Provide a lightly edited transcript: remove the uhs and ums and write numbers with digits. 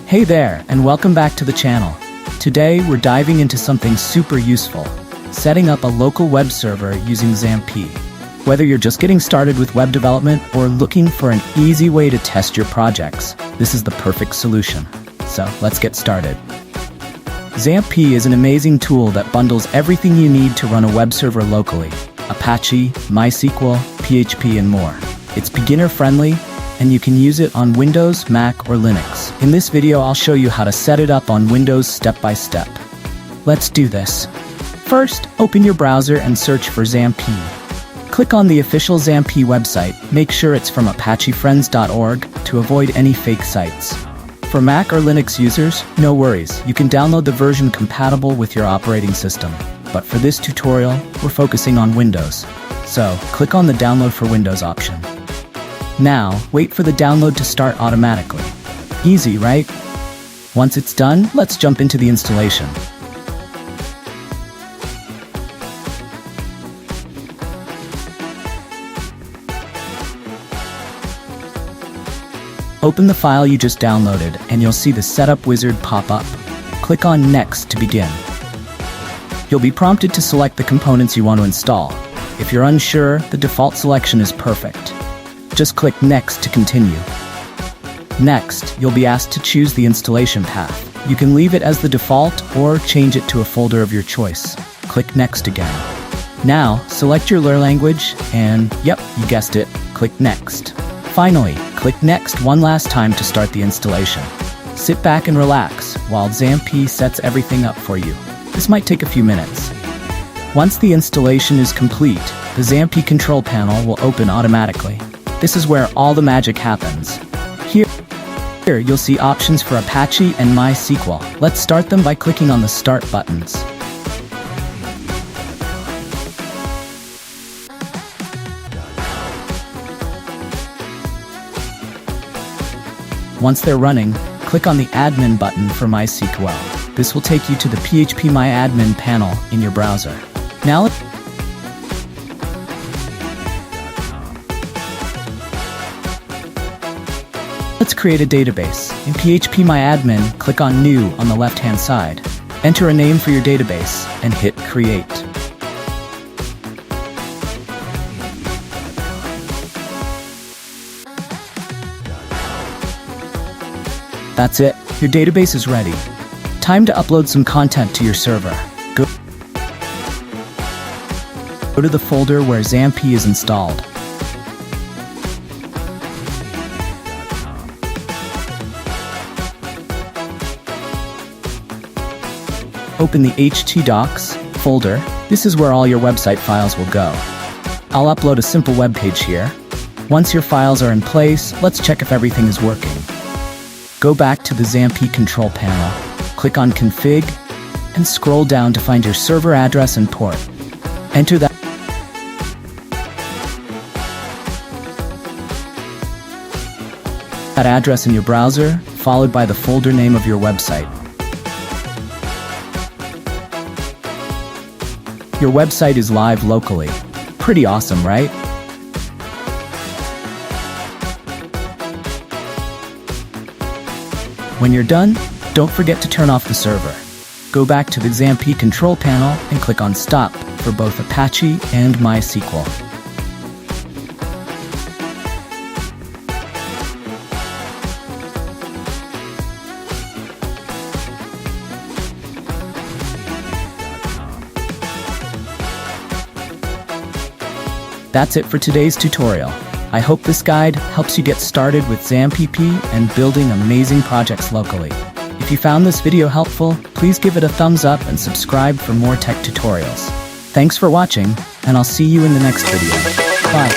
Hey there, and welcome back to the channel. Today, we're diving into something super useful, setting up a local web server using XAMPP. Whether you're just getting started with web development or looking for an easy way to test your projects, this is the perfect solution. So let's get started. XAMPP is an amazing tool that bundles everything you need to run a web server locally: Apache, MySQL, PHP, and more. It's beginner-friendly, and you can use it on Windows, Mac, or Linux. In this video, I'll show you how to set it up on Windows step by step. Let's do this. First, open your browser and search for XAMPP. Click on the official XAMPP website. Make sure it's from apachefriends.org to avoid any fake sites. For Mac or Linux users, no worries. You can download the version compatible with your operating system. But for this tutorial, we're focusing on Windows. So, click on the Download for Windows option. Now, wait for the download to start automatically. Easy, right? Once it's done, let's jump into the installation. Open the file you just downloaded, and you'll see the Setup wizard pop up. Click on Next to begin. You'll be prompted to select the components you want to install. If you're unsure, the default selection is perfect. Just click Next to continue. Next, you'll be asked to choose the installation path. You can leave it as the default or change it to a folder of your choice. Click Next again. Now, select your language and, yep, you guessed it, click Next. Finally, click Next one last time to start the installation. Sit back and relax while XAMPP sets everything up for you. This might take a few minutes. Once the installation is complete, the XAMPP control panel will open automatically. This is where all the magic happens. Here you'll see options for Apache and MySQL. Let's start them by clicking on the Start buttons. Once they're running, click on the Admin button for MySQL. This will take you to the phpMyAdmin panel in your browser. Now, let's create a database. In phpMyAdmin, click on New on the left-hand side. Enter a name for your database and hit Create. That's it. Your database is ready. Time to upload some content to your server. Go to the folder where XAMPP is installed. Open the htdocs folder. This is where all your website files will go. I'll upload a simple web page here. Once your files are in place, let's check if everything is working. Go back to the XAMPP control panel, click on Config, and scroll down to find your server address and port. Enter that address in your browser, followed by the folder name of your website. Your website is live locally. Pretty awesome, right? When you're done, don't forget to turn off the server. Go back to the XAMPP control panel and click on Stop for both Apache and MySQL. That's it for today's tutorial. I hope this guide helps you get started with XAMPP and building amazing projects locally. If you found this video helpful, please give it a thumbs up and subscribe for more tech tutorials. Thanks for watching, and I'll see you in the next video. Bye.